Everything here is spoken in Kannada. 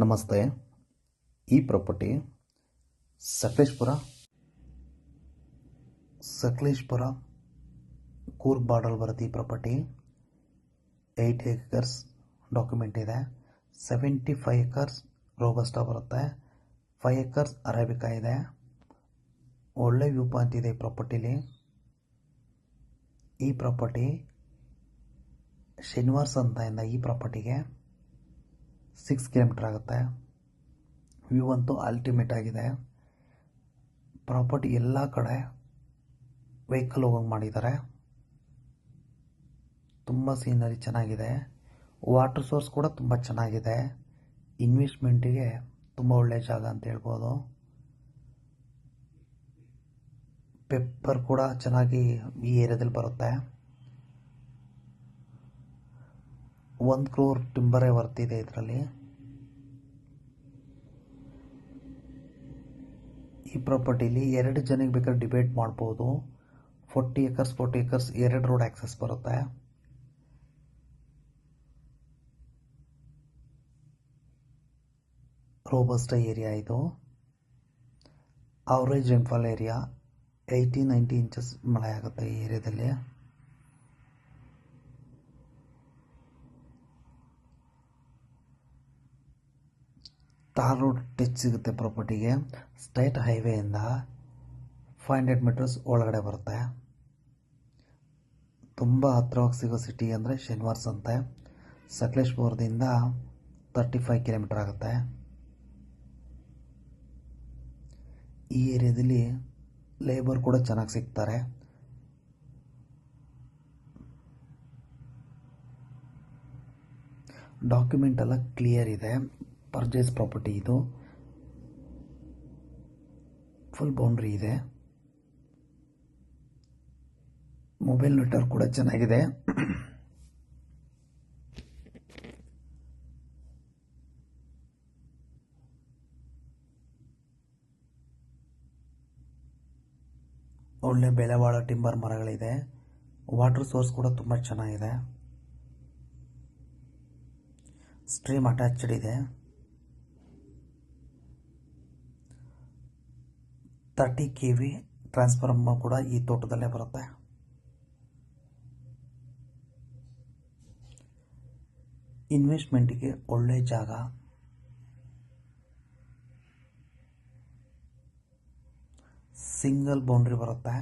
ನಮಸ್ತೆ. ಈ ಪ್ರಾಪರ್ಟಿ ಸಕಲೇಶ್ಪುರ ಕೂರ್ಗ್ ಬಾರ್ಡರ್ ಬರುತ್ತೆ. ಈ ಪ್ರಾಪರ್ಟಿ 8 acres ಡಾಕ್ಯುಮೆಂಟ್ ಇದೆ. 75 acres ರೋಬಸ್ಟಾ ಬರುತ್ತೆ. 5 acres ಅರೇಬಿಕಾ ಇದೆ. ಒಳ್ಳೆ ವ್ಯೂ ಪಾಯಿಂಟ್ ಇದೆ ಈ ಪ್ರಾಪರ್ಟಿಲಿ. ಈ ಪ್ರಾಪರ್ಟಿ ಶನಿವಾರ ಸಂತೆಯಿಂದ ಈ ಪ್ರಾಪರ್ಟಿಗೆ 6 ಕಿಲೋಮೀಟರ್ ಆಗುತ್ತೆ. ವ್ಯೂ ಅಂತೂ ಅಲ್ಟಿಮೇಟ್ ಆಗಿದೆ. ಪ್ರಾಪರ್ಟಿ ಎಲ್ಲ ಕಡೆ ವೆಹಿಕಲ್ ಹೋಗಂಗೆ ಮಾಡಿದ್ದಾರೆ. ತುಂಬ ಸೀನರಿ ಚೆನ್ನಾಗಿದೆ. ವಾಟರ್ ಸೋರ್ಸ್ ಕೂಡ ತುಂಬ ಚೆನ್ನಾಗಿದೆ. ಇನ್ವೆಸ್ಟ್ಮೆಂಟಿಗೆ ತುಂಬ ಒಳ್ಳೆಯ ಜಾಗ ಅಂತ ಹೇಳ್ಬೋದು. ಪೆಪ್ಪರ್ ಕೂಡ ಚೆನ್ನಾಗಿ ಈ ಏರಿಯಾದಲ್ಲಿ ಬರುತ್ತೆ. 1 crore ಟಿಂಬರೇ ವರ್ತಿದೆ ಇದರಲ್ಲಿ. ಈ ಪ್ರಾಪರ್ಟಿಲಿ 2 ಜನಕ್ಕೆ ಬೇಕಾದ್ರೆ ಡಿಬೇಟ್ ಮಾಡ್ಬೋದು. 40 acres 2 ರೋಡ್ ಆಕ್ಸೆಸ್ ಬರುತ್ತೆ. ರೋಬಸ್ಟಾ ಏರಿಯಾ ಇದು. ಅವರೇಜ್ ರೈನ್ಫಾಲ್ ಏರಿಯಾ 80-90 ಇಂಚಸ್ ಮಳೆ ಆಗುತ್ತೆ ಈ ಏರಿಯಾದಲ್ಲಿ. ತಾರ್ ರೋಡ್ ಟಚ್ ಸಿಗುತ್ತೆ ಪ್ರಾಪರ್ಟಿಗೆ. ಸ್ಟೇಟ್ ಹೈವೇಯಿಂದ 500 ಮೀಟರ್ಸ್ ಒಳಗಡೆ ಬರುತ್ತೆ. ತುಂಬ ಹತ್ತಿರವಾಗಿ ಸಿಗೋ ಸಿಟಿ ಅಂದರೆ ಶನಿವಾರ ಸಂತೆ. ಸಕಲೇಶ್ಪುರದಿಂದ 35 ಕಿಲೋಮೀಟರ್ ಆಗುತ್ತೆ. ಈ ಏರಿಯಾದಲ್ಲಿ ಲೇಬರ್ ಕೂಡ ಚೆನ್ನಾಗಿ ಸಿಗ್ತಾರೆ. ಡಾಕ್ಯುಮೆಂಟ್ ಎಲ್ಲ ಕ್ಲಿಯರ್ ಇದೆ. ಪರ್ಚೇಸ್ ಪ್ರಾಪರ್ಟಿ ಇದು. ಫುಲ್ ಬೌಂಡ್ರಿ ಇದೆ. ಮೊಬೈಲ್ ನೆಟ್ವರ್ಕ್ ಕೂಡ ಚೆನ್ನಾಗಿದೆ. ಒಳ್ಳೆ ಬೆಲೆ ಬಾಳೋ ಟಿಂಬರ್ ಮರಗಳಿದೆ. ವಾಟರ್ ಸೋರ್ಸ್ ಕೂಡ ತುಂಬ ಚೆನ್ನಾಗಿದೆ. ಸ್ಟ್ರೀಮ್ ಅಟ್ಯಾಚ್ಡ್ ಇದೆ. 30 kV ಟ್ರಾನ್ಸ್ಫಾರ್ಮರ್ ಕೂಡ ಈ ತೋಟದಲ್ಲೇ ಬರುತ್ತೆ. ಇನ್ವೆಸ್ಟ್ಮೆಂಟಿಗೆ ಒಳ್ಳೆ ಜಾಗ. ಸಿಂಗಲ್ ಬೌಂಡ್ರಿ ಬರುತ್ತೆ.